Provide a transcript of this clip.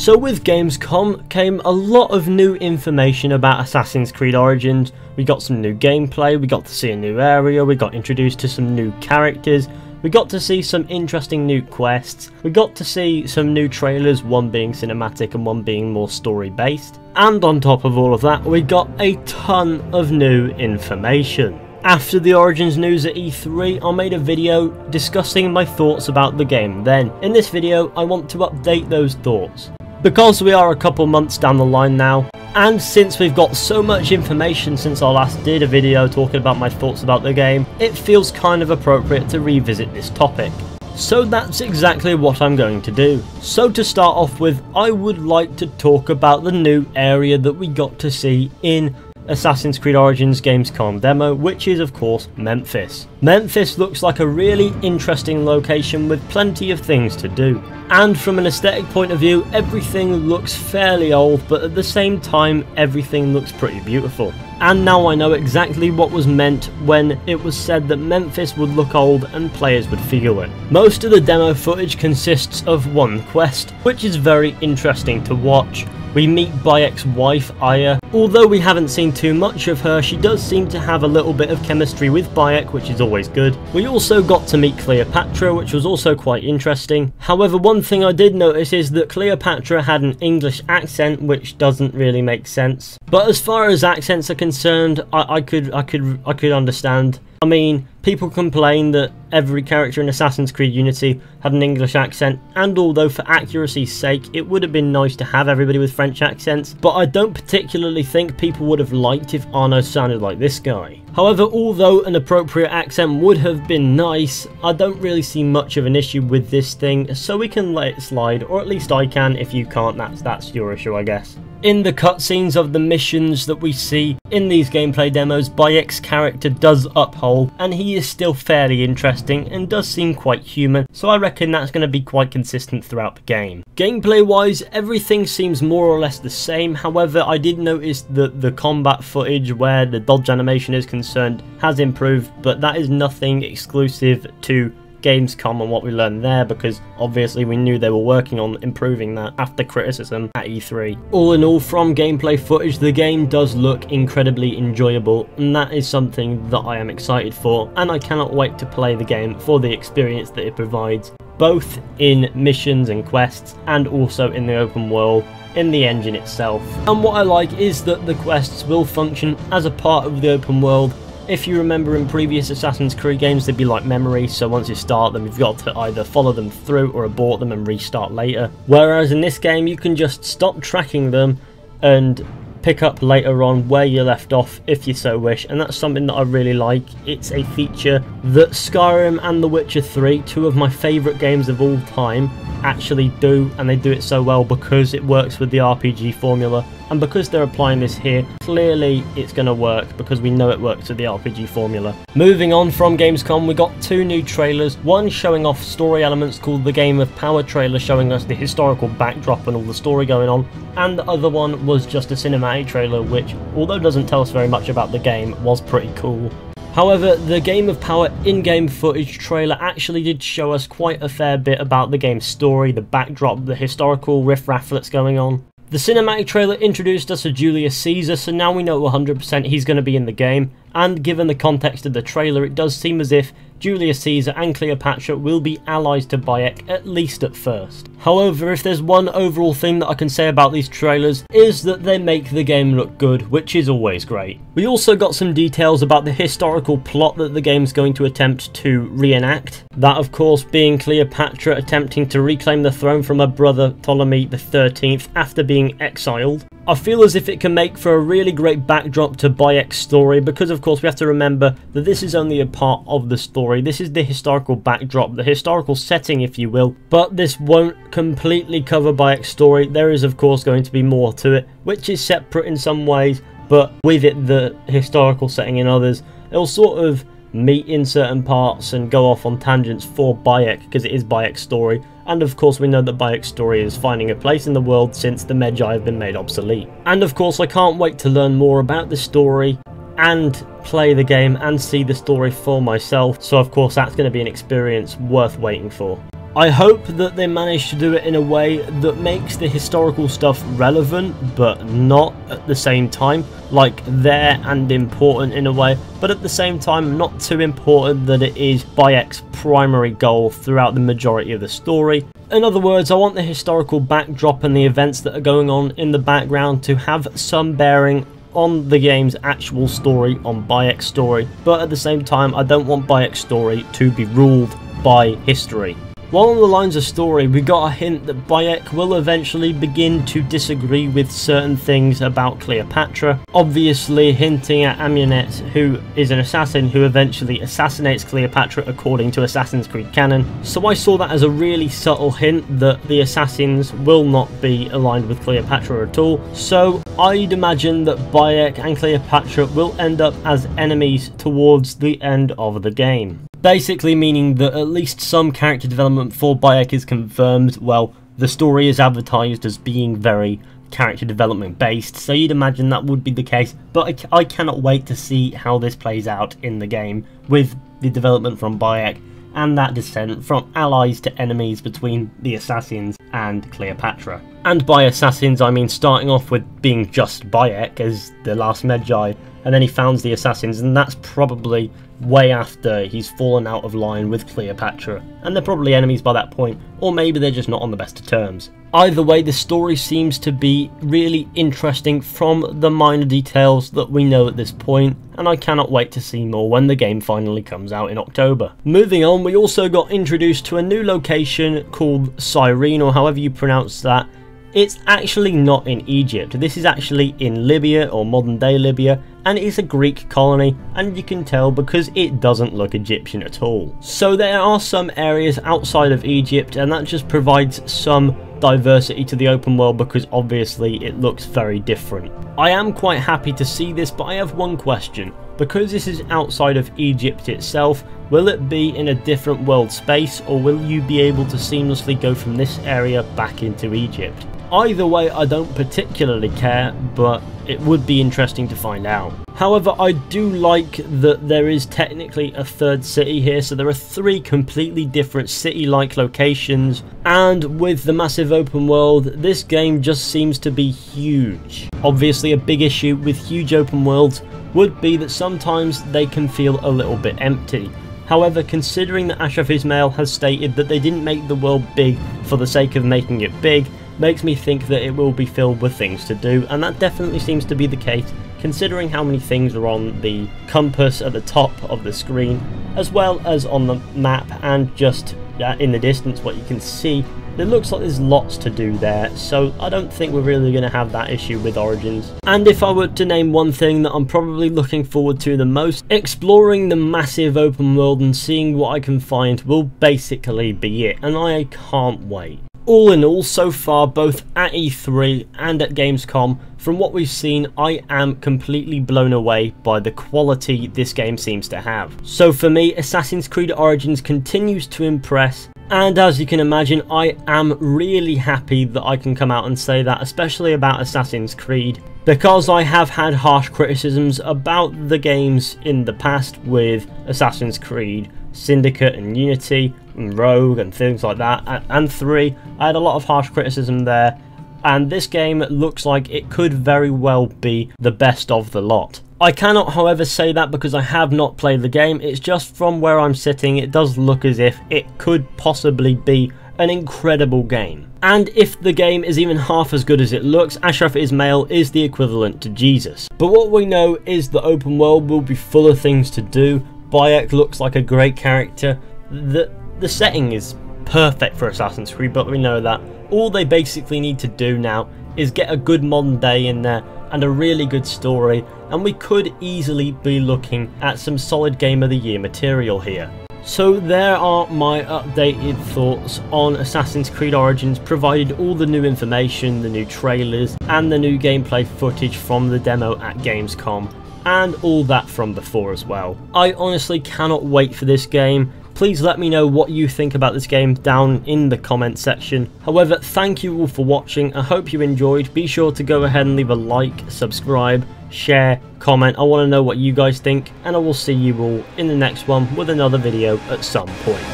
So with Gamescom came a lot of new information about Assassin's Creed Origins. We got some new gameplay, we got to see a new area, we got introduced to some new characters, we got to see some interesting new quests, we got to see some new trailers, one being cinematic and one being more story based. And on top of all of that, we got a ton of new information. After the Origins news at E3, I made a video discussing my thoughts about the game then. In this video, I want to update those thoughts. Because we are a couple months down the line now, and since we've got so much information since I last did a video talking about my thoughts about the game, it feels kind of appropriate to revisit this topic. So that's exactly what I'm going to do. So to start off with, I would like to talk about the new area that we got to see in Assassin's Creed Origins Gamescom demo, which is of course Memphis. Memphis looks like a really interesting location with plenty of things to do. And from an aesthetic point of view, everything looks fairly old, but at the same time, everything looks pretty beautiful. And now I know exactly what was meant when it was said that Memphis would look old and players would feel it. Most of the demo footage consists of one quest, which is very interesting to watch. We meet Bayek's wife, Aya. Although we haven't seen too much of her, she does seem to have a little bit of chemistry with Bayek, which is always good. We also got to meet Cleopatra, which was also quite interesting. However, one thing I did notice is that Cleopatra had an English accent, which doesn't really make sense. But as far as accents are concerned, I could understand. I mean, people complain that every character in Assassin's Creed Unity had an English accent, and although for accuracy's sake it would have been nice to have everybody with French accents, but I don't particularly think people would have liked if Arno sounded like this guy. However, although an appropriate accent would have been nice, I don't really see much of an issue with this thing, so we can let it slide, or at least I can. If you can't, that's your issue, I guess. In the cutscenes of the missions that we see in these gameplay demos, Bayek's character does uphold, and he is still fairly interesting and does seem quite human, so I reckon that's going to be quite consistent throughout the game. Gameplay wise, everything seems more or less the same. However, I did notice that the combat footage where the dodge animation is concerned has improved, but that is nothing exclusive to Gamescom and what we learned there, because obviously we knew they were working on improving that after criticism at E3. All in all, from gameplay footage, the game does look incredibly enjoyable, and that is something that I am excited for, and I cannot wait to play the game for the experience that it provides, both in missions and quests and also in the open world, in the engine itself. And what I like is that the quests will function as a part of the open world. If you remember in previous Assassin's Creed games, they'd be like memories, so once you start them, you've got to either follow them through or abort them and restart later. Whereas in this game, you can just stop tracking them and pick up later on where you left off if you so wish, and that's something that I really like. It's a feature that Skyrim and The Witcher 3, two of my favourite games of all time, actually do, and they do it so well because it works with the RPG formula, and because they're applying this here, clearly it's going to work because we know it works with the RPG formula. Moving on from Gamescom, we got two new trailers, one showing off story elements called the Game of Power trailer, showing us the historical backdrop and all the story going on, and the other one was just a cinematic trailer which, although doesn't tell us very much about the game, was pretty cool. However, the Game of Power in-game footage trailer actually did show us quite a fair bit about the game's story, the backdrop, the historical riff-raff that's going on. The cinematic trailer introduced us to Julius Caesar, so now we know 100% he's going to be in the game, and given the context of the trailer, it does seem as if Julius Caesar and Cleopatra will be allies to Bayek, at least at first. However, if there's one overall thing that I can say about these trailers, is that they make the game look good, which is always great. We also got some details about the historical plot that the game's going to attempt to reenact. That, of course, being Cleopatra attempting to reclaim the throne from her brother Ptolemy XIII after being exiled. I feel as if it can make for a really great backdrop to Bayek's story, because of course we have to remember that this is only a part of the story. This is the historical backdrop, the historical setting if you will, but this won't completely cover Bayek's story. There is of course going to be more to it, which is separate in some ways, but with it the historical setting in others. It'll sort of meet in certain parts and go off on tangents for Bayek, because it is Bayek's story. And of course we know that Bayek's story is finding a place in the world since the Magi have been made obsolete. And of course I can't wait to learn more about the story and play the game and see the story for myself, so of course that's going to be an experience worth waiting for. I hope that they manage to do it in a way that makes the historical stuff relevant, but not at the same time, like there and important in a way, but at the same time not too important that it is Bayek's primary goal throughout the majority of the story. In other words, I want the historical backdrop and the events that are going on in the background to have some bearing on the game's actual story, on Bayek's story, but at the same time I don't want Bayek's story to be ruled by history. While on the lines of story, we got a hint that Bayek will eventually begin to disagree with certain things about Cleopatra, obviously hinting at Amunet, who is an assassin who eventually assassinates Cleopatra according to Assassin's Creed canon. So I saw that as a really subtle hint that the assassins will not be aligned with Cleopatra at all, so I'd imagine that Bayek and Cleopatra will end up as enemies towards the end of the game. Basically meaning that at least some character development for Bayek is confirmed. Well, the story is advertised as being very character development based, so you'd imagine that would be the case, but I cannot wait to see how this plays out in the game with the development from Bayek and that descent from allies to enemies between the assassins and Cleopatra. And by assassins I mean starting off with being just Bayek as the last Magi, and then he founds the assassins, and that's probably way after he's fallen out of line with Cleopatra, and they're probably enemies by that point, or maybe they're just not on the best of terms. Either way, the story seems to be really interesting from the minor details that we know at this point, and I cannot wait to see more when the game finally comes out in October. Moving on, we also got introduced to a new location called Cyrene, or however you pronounce that. It's actually not in Egypt, this is actually in Libya, or modern day Libya, and it's a Greek colony, and you can tell because it doesn't look Egyptian at all. So there are some areas outside of Egypt, and that just provides some diversity to the open world because obviously it looks very different. I am quite happy to see this, but I have one question. Because this is outside of Egypt itself, will it be in a different world space, or will you be able to seamlessly go from this area back into Egypt? Either way, I don't particularly care, but it would be interesting to find out. However, I do like that there is technically a third city here, so there are 3 completely different city-like locations, and with the massive open world, this game just seems to be huge. Obviously, a big issue with huge open worlds would be that sometimes they can feel a little bit empty. However, considering that Ashraf Ismail has stated that they didn't make the world big for the sake of making it big, makes me think that it will be filled with things to do, and that definitely seems to be the case considering how many things are on the compass at the top of the screen, as well as on the map and just in the distance what you can see. It looks like there's lots to do there, so I don't think we're really going to have that issue with Origins. And if I were to name one thing that I'm probably looking forward to the most, exploring the massive open world and seeing what I can find will basically be it, and I can't wait. All in all, so far, both at E3 and at Gamescom, from what we've seen, I am completely blown away by the quality this game seems to have. So for me, Assassin's Creed Origins continues to impress, and as you can imagine, I am really happy that I can come out and say that, especially about Assassin's Creed, because I have had harsh criticisms about the games in the past with Assassin's Creed Syndicate and Unity and Rogue and things like that, and 3. I had a lot of harsh criticism there, and this game looks like it could very well be the best of the lot. I cannot, however, say that because I have not played the game. It's just from where I'm sitting, it does look as if it could possibly be an incredible game. And if the game is even half as good as it looks, Ashraf Ismail is the equivalent to Jesus. But what we know is the open world will be full of things to do. Bayek looks like a great character. The setting is perfect for Assassin's Creed, but we know that. All they basically need to do now is get a good modern day in there and a really good story, and we could easily be looking at some solid Game of the Year material here. So there are my updated thoughts on Assassin's Creed Origins, provided all the new information, the new trailers, and the new gameplay footage from the demo at Gamescom, and all that from before as well. I honestly cannot wait for this game. Please let me know what you think about this game down in the comment section. However, thank you all for watching. I hope you enjoyed. Be sure to go ahead and leave a like, subscribe, share, comment. I want to know what you guys think, and I will see you all in the next one with another video at some point.